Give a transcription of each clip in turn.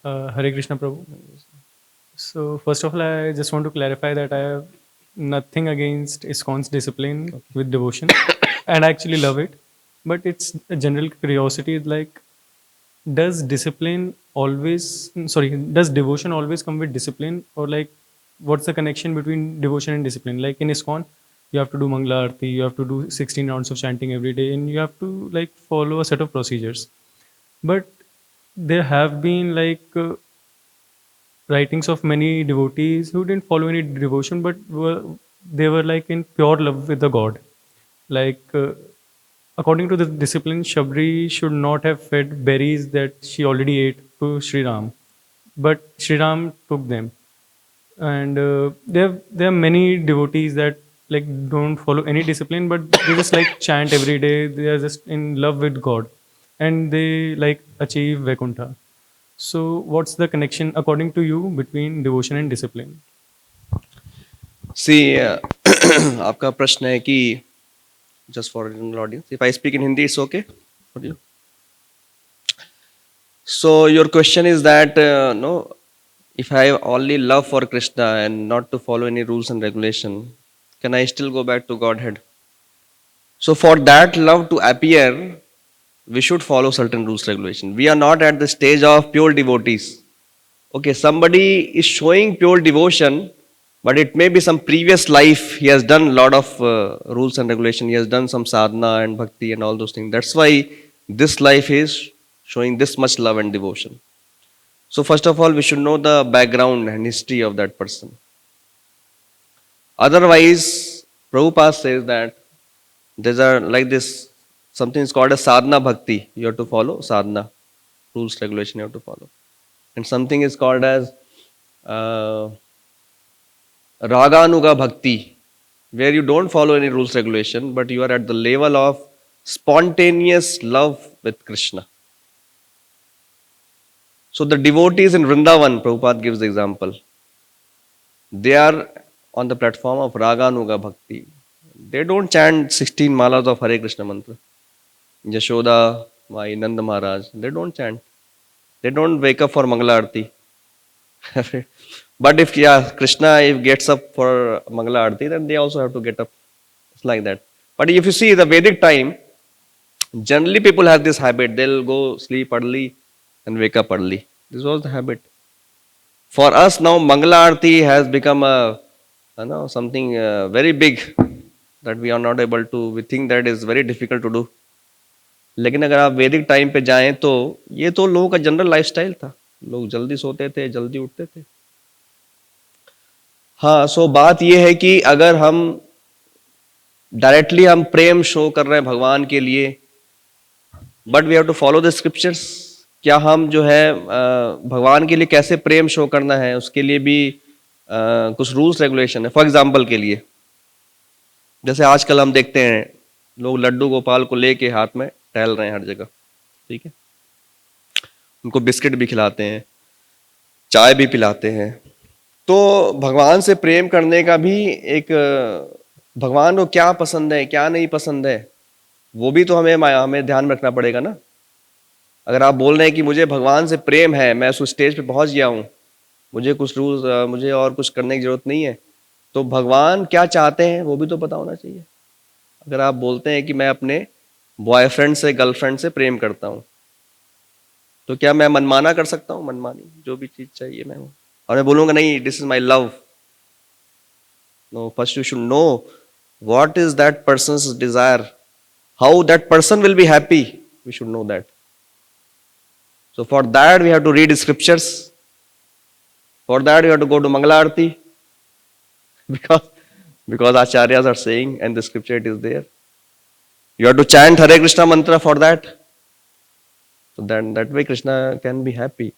Hare Krishna Prabhu. So first of all, I just want to clarify that I have nothing against ISKCON's discipline Okay. with devotion, and I actually love it. But it's a general curiosity, like, does discipline always, sorry, does devotion always come with discipline, or like, what's the connection between devotion and discipline? Like in ISKCON, you have to do Mangala Aarti, you have to do 16 rounds of chanting every day, and you have to like follow a set of procedures. But there have been like writings of many devotees who didn't follow any devotion, but they were like in pure love with the god. Like according to the discipline, Shabri should not have fed berries that she already ate to Sri Ram, but Sri Ram took them. And there are many devotees that like don't follow any discipline, but they just like chant every day. They are just in love with god, and they like achieve Vaikuntha. So what's the connection according to you between devotion and discipline? See, आपका प्रश्न है कि just for general audience, if I speak in Hindi, it's okay for you. So your question is that no, if I have only love for Krishna and not to follow any rules and regulation, can I still go back to Godhead? So for that love to appear, we should follow certain rules regulation. We are not at the stage of pure devotees. Okay, somebody is showing pure devotion, but it may be some previous life he has done a lot of rules and regulation. He has done some sadhana and bhakti and all those things. That's why this life is showing this much love and devotion. So first of all, we should know the background and history of that person. Otherwise, Prabhupada says that there's a like this something is called a sadhana bhakti. You have to follow sadhana rules regulation. You have to follow, and something is called as uh, raganuga bhakti, where you don't follow any rules regulation, but you are at the level of spontaneous love with Krishna. So the devotees in Vrindavan, Prabhupada gives the example. They are on the platform of raganuga bhakti. They don't chant 16 malas of Hare Krishna mantra. Yashoda, my Nanda Maharaj, they don't chant. They don't wake up for Mangala Aarti. But if yeah, Krishna if gets up for Mangala Aarti, then they also have to get up. It's like that. But if you see the Vedic time, generally people have this habit. They'll go sleep early and wake up early. This was the habit. For us now, Mangala Aarti has become a something very big that we are not able to. We think that is very difficult to do. लेकिन अगर आप वैदिक time पे जाएं तो ये तो लोगों का जनरल लाइफस्टाइल था. लोग जल्दी सोते थे, जल्दी उठते थे. हाँ, सो बात ये है कि अगर हम डायरेक्टली हम प्रेम शो कर रहे हैं भगवान के लिए, but we have to follow the scriptures. क्या हम जो है भगवान के लिए कैसे प्रेम शो करना है, उसके लिए भी कुछ रूल्स रेगुलेशन है. फॉर एग्जाम्पल के लिए, जैसे आजकल हम देखते हैं लोग लड्डू गोपाल को लेके हाथ में टहल रहे हैं हर जगह. ठीक है, उनको बिस्किट भी खिलाते हैं, चाय भी पिलाते हैं. तो भगवान से प्रेम करने का भी एक भगवान को क्या पसंद है क्या नहीं पसंद है, वो भी तो हमें हमें ध्यान में रखना पड़ेगा ना. अगर आप बोल रहे हैं कि मुझे भगवान से प्रेम है, मैं उस स्टेज पे पहुंच गया हूँ, मुझे कुछ रूल्स मुझे और कुछ करने की जरूरत नहीं है, तो भगवान क्या चाहते हैं वो भी तो पता होना चाहिए. अगर आप बोलते हैं कि मैं अपने बॉयफ्रेंड से गर्लफ्रेंड से प्रेम करता हूँ, तो क्या मैं मनमाना कर सकता हूँ? मनमानी जो भी चीज चाहिए मैं हूँ, और मैं बोलूंगा नहीं this is my love. No, first you should know what is that person's desire, how that person will be happy. We should know that. So for that we have to read scriptures. For that we have to go to Mangala Aarti because acharyas are saying and the scripture it is there. You have to chant Hare Krishna mantra for that. So then that way Krishna can be happy.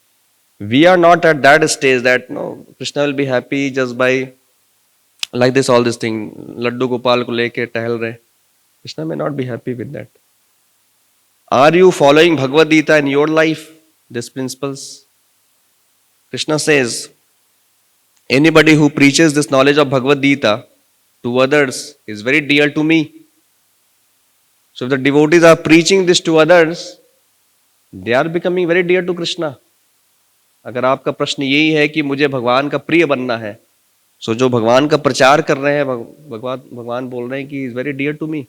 We are not at that stage that no Krishna will be happy just by like this all this thing. Laddu Gopal ko leke टहल रहे. Krishna may not be happy with that. Are you following Bhagavad Gita in your life? These principles. Krishna says, anybody who preaches this knowledge of Bhagavad Gita to others is very dear to me. So if the devotees are preaching this to others, they are becoming very dear to Krishna. अगर आपका प्रश्न यही है कि मुझे भगवान का प्रिय बनना है, सो जो भगवान का प्रचार कर रहे हैं, भगवान बोल रहे हैं कि is very dear to me.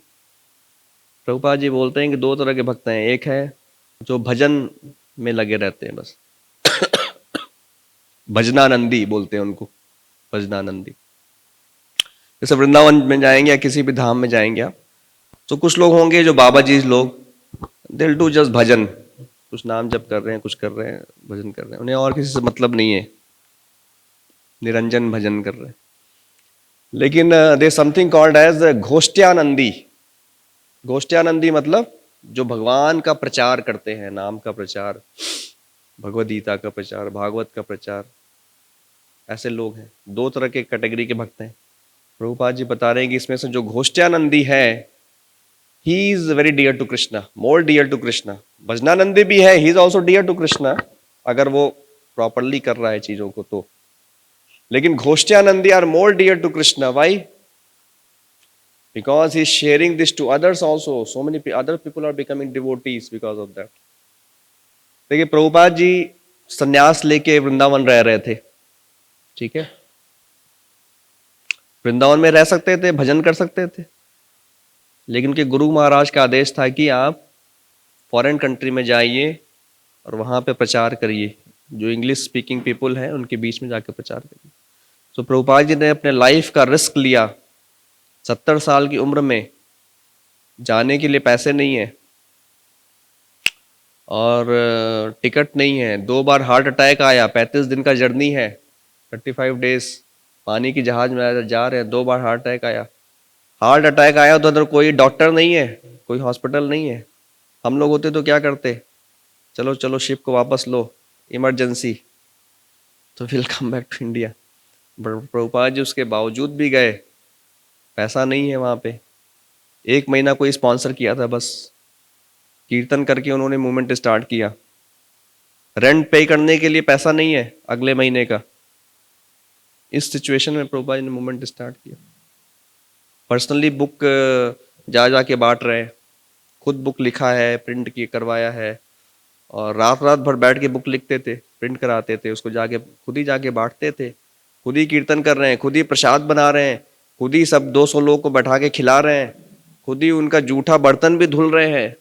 Prabhupada ji बोलते हैं कि दो तरह के भक्त हैं, एक है जो भजन में लगे रहते हैं, बस भजनानंदी बोलते हैं उनको, भजनानंदी। जैसे वृंदावन में जाएंगे या किसी भी धाम में जाएंगे आप, तो कुछ लोग होंगे जो बाबा जी लोग, दिल डू जस्ट भजन, कुछ नाम जप कर रहे हैं, कुछ कर रहे हैं, भजन कर रहे हैं, उन्हें और किसी से मतलब नहीं है, निरंजन भजन कर रहे हैं। लेकिन दे समथिंग कॉल्ड एज घोष्ट्यानंदी। घोष्ट्यानंदी मतलब जो भगवान का प्रचार करते हैं, नाम का प्रचार, भगवद गीता का प्रचार, भागवत का प्रचार, ऐसे लोग हैं। दो तरह के कैटेगरी के भक्त हैं। प्रभुपाद जी बता रहे हैं कि इसमें से जो घोष्ट्यानंदी है, he is very dear to Krishna, more dear to Krishna. भजनानंदी भी है, he is also dear to Krishna, अगर वो प्रॉपरली कर रहा है चीजों को तो। लेकिन घोष्ट्यानंदी are more dear to Krishna. Why? Because he is sharing this to others also. So many other people are becoming devotees because of that. देखिए, प्रभुपाद जी संन्यास लेके वृंदावन रह रहे थे, ठीक है, वृंदावन में रह सकते थे, भजन कर सकते थे, लेकिन उनके गुरु महाराज का आदेश था कि आप फॉरेन कंट्री में जाइए और वहां पे प्रचार करिए, जो इंग्लिश स्पीकिंग पीपल हैं उनके बीच में जाकर प्रचार करिए। तो प्रभुपाद जी ने अपने लाइफ का रिस्क लिया। 70 साल की उम्र में, जाने के लिए पैसे नहीं है और टिकट नहीं है, 2 बार हार्ट अटैक आया, 35 दिन का जर्नी है, 35 डेज पानी की जहाज में जा रहे हैं, 2 बार हार्ट अटैक आया। हार्ट अटैक आया तो अगर कोई डॉक्टर नहीं है, कोई हॉस्पिटल नहीं है, हम लोग होते तो क्या करते? चलो चलो शिप को वापस लो, इमरजेंसी, तो will come back to India. Prabhupada ji उसके बावजूद भी गए, पैसा नहीं है वहां पे। 1 महीना कोई स्पॉन्सर किया था, बस कीर्तन करके उन्होंने मूवमेंट स्टार्ट किया। रेंट पे करने के लिए पैसा नहीं है अगले महीने का। इस सिचुएशन में प्रभुपाद जी ने मूवमेंट स्टार्ट किया। पर्सनली बुक जा जाके बांट रहे हैं, खुद बुक लिखा है, प्रिंट की करवाया है, और रात रात भर बैठ के बुक लिखते थे, प्रिंट कराते थे, उसको जाके खुद ही जाके बांटते थे, खुद ही कीर्तन कर रहे हैं, खुद ही प्रसाद बना रहे हैं, खुद ही सब 200 लोगों को बैठा के खिला रहे हैं, खुद ही उनका जूठा बर्तन भी धुल रहे हैं।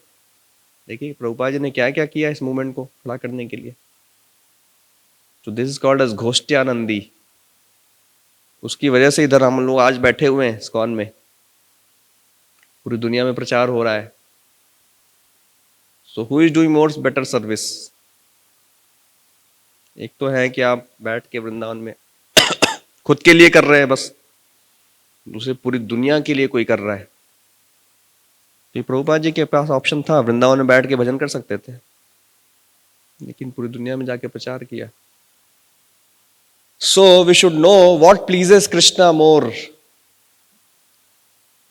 देखिए प्रभुपाद जी ने क्या क्या किया इस मूवमेंट को खड़ा करने के लिए। तो दिस इज कॉल्ड एज घोष्ट्यानंदी। उसकी वजह से इधर हम लोग आज बैठे हुए हैं इस्कॉन में, पूरी दुनिया में प्रचार हो रहा है। So who is doing more better service? एक तो है कि आप बैठ के वृंदावन में खुद के लिए कर रहे हैं बस, दूसरे पूरी दुनिया के लिए कोई कर रहा है। तो प्रभुपाद जी के पास ऑप्शन था, वृंदावन में बैठ के भजन कर सकते थे, लेकिन पूरी दुनिया में जाके प्रचार किया। So we should know what pleases Krishna more.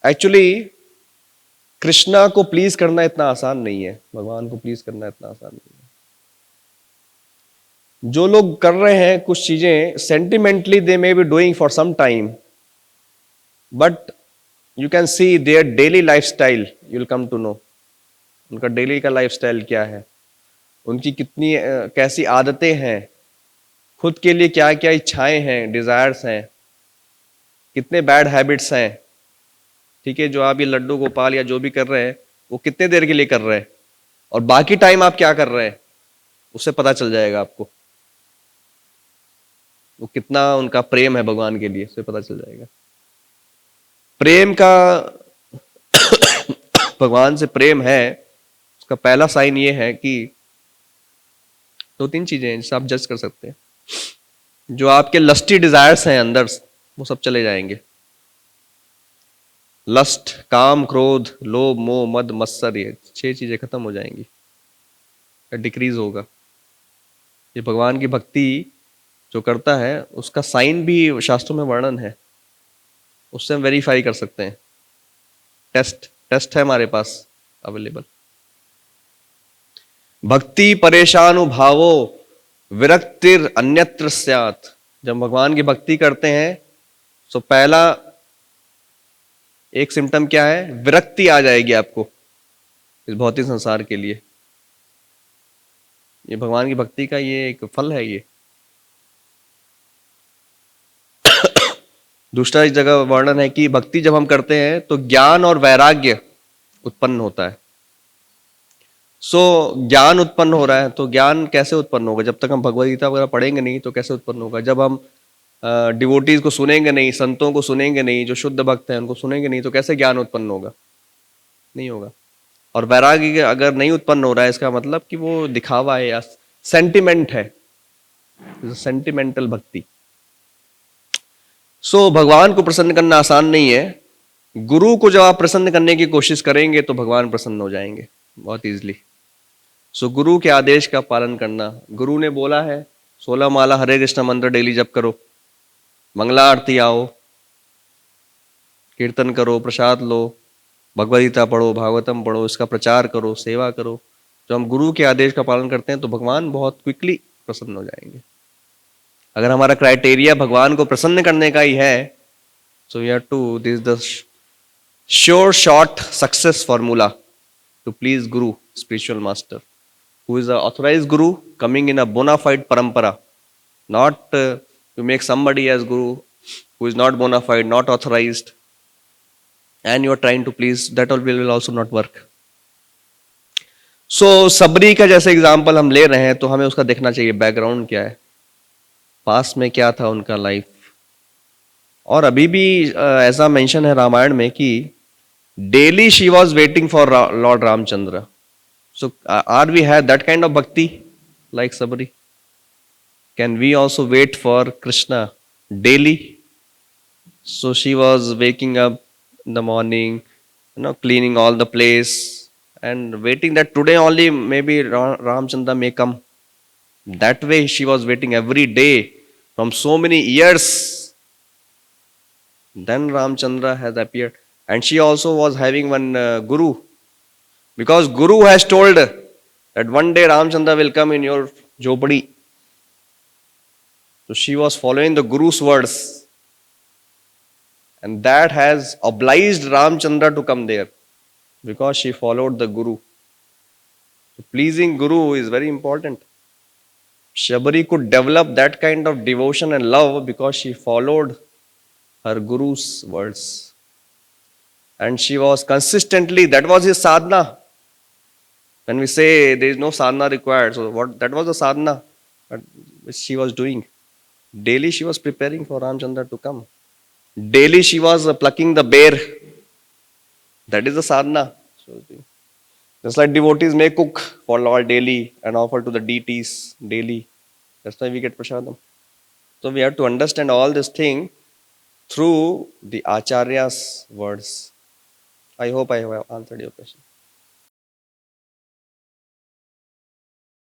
Actually Krishna को प्लीज करना इतना आसान नहीं है, भगवान को प्लीज करना इतना आसान नहीं है। जो लोग कर रहे हैं कुछ चीजें sentimentally, they may be doing for some time, but you can see their daily lifestyle, you will come to know उनका डेली का लाइफस्टाइल क्या है, उनकी कितनी कैसी आदतें हैं, खुद के लिए क्या क्या इच्छाएं हैं, डिजायर्स हैं, कितने बैड हैबिट्स हैं। ठीक है, जो आप ये लड्डू गोपाल या जो भी कर रहे हैं वो कितने देर के लिए कर रहे हैं, और बाकी टाइम आप क्या कर रहे हैं, उससे पता चल जाएगा आपको वो कितना उनका प्रेम है भगवान के लिए, उससे पता चल जाएगा। प्रेम का भगवान से प्रेम है, उसका पहला साइन ये है कि 2-3 चीजें हैं जिससे आप जज कर सकते हैं। जो आपके लस्टी डिजायर्स हैं अंदर, वो सब चले जाएंगे। लस्ट, काम, क्रोध, लोभ, मोह, मद, मत्सर, ये 6 चीजें खत्म हो जाएंगी, डिक्रीज होगा। ये भगवान की भक्ति जो करता है उसका साइन भी शास्त्रों में वर्णन है, उससे हम वेरीफाई कर सकते हैं। टेस्ट है हमारे पास अवेलेबल। भक्ति परेशानुभावो विरक्तिर अन्यत्र स्यात्। जब भगवान की भक्ति करते हैं तो पहला एक सिम्टम क्या है? विरक्ति आ जाएगी आपको इस भौतिक संसार के लिए। ये भगवान की भक्ति का ये एक फल है। ये दूसरा इस जगह वर्णन है कि भक्ति जब हम करते हैं तो ज्ञान और वैराग्य उत्पन्न होता है। सो ज्ञान उत्पन्न हो रहा है, तो ज्ञान कैसे उत्पन्न होगा? जब तक हम भगवद गीता वगैरह पढ़ेंगे नहीं तो कैसे उत्पन्न होगा? जब हम डिवोटीज को सुनेंगे नहीं, संतों को सुनेंगे नहीं, जो शुद्ध भक्त हैं उनको सुनेंगे नहीं, तो कैसे ज्ञान उत्पन्न होगा? नहीं होगा। और वैराग्य अगर नहीं उत्पन्न हो रहा है, इसका मतलब कि वो दिखावा है या सेंटिमेंट है, सेंटिमेंटल भक्ति। सो भगवान को प्रसन्न करना आसान नहीं है। गुरु को जब आप प्रसन्न करने की कोशिश करेंगे तो भगवान प्रसन्न हो जाएंगे बहुत इजीली। सो गुरु के आदेश का पालन करना। गुरु ने बोला है 16 माला हरे कृष्ण मंत्र डेली जप करो, मंगला आरती आओ, कीर्तन करो, प्रसाद लो, भगवद गीता पढ़ो, भागवतम पढ़ो, इसका प्रचार करो, सेवा करो। जब हम गुरु के आदेश का पालन करते हैं तो भगवान बहुत क्विकली प्रसन्न हो जाएंगे। अगर हमारा क्राइटेरिया भगवान को प्रसन्न करने का ही है, so we have to this the sure short success formula to please guru spiritual master who is a authorized guru coming in a bona fide parampara, not to make somebody as guru who is not bona fide, not authorized, and you are trying to please, that will also not work. So सबरी का जैसे example हम ले रहे हैं तो हमें उसका देखना चाहिए बैकग्राउंड क्या है, पास में क्या था उनका लाइफ। और अभी भी ऐसा मेंशन है रामायण में कि daily she was waiting for Lord Ramchandra. So are we have that kind of bhakti like Sabri? Can we also wait for Krishna daily? So she was waking up in the morning, cleaning all the place and waiting that today only maybe Ramchandra may come. That way she was waiting every day from so many years. Then Ramchandra has appeared, and she also was having one guru. Because Guru has told that one day Ramchandra will come in your jhopadi. So she was following the Guru's words. And that has obliged Ramchandra to come there. Because she followed the Guru. So pleasing Guru is very important. Shabari could develop that kind of devotion and love because she followed her Guru's words. And she was consistently, that was his sadhana. When we say there is no sadhana required, so what that was the sadhana which she was doing. Daily she was preparing for Ramchandra to come. Daily she was plucking the bear. That is the sadhana. Just like devotees may cook for Lord daily and offer to the deities daily. That's why we get prasadam. So we have to understand all this thing through the Acharya's words. I hope I have answered your question.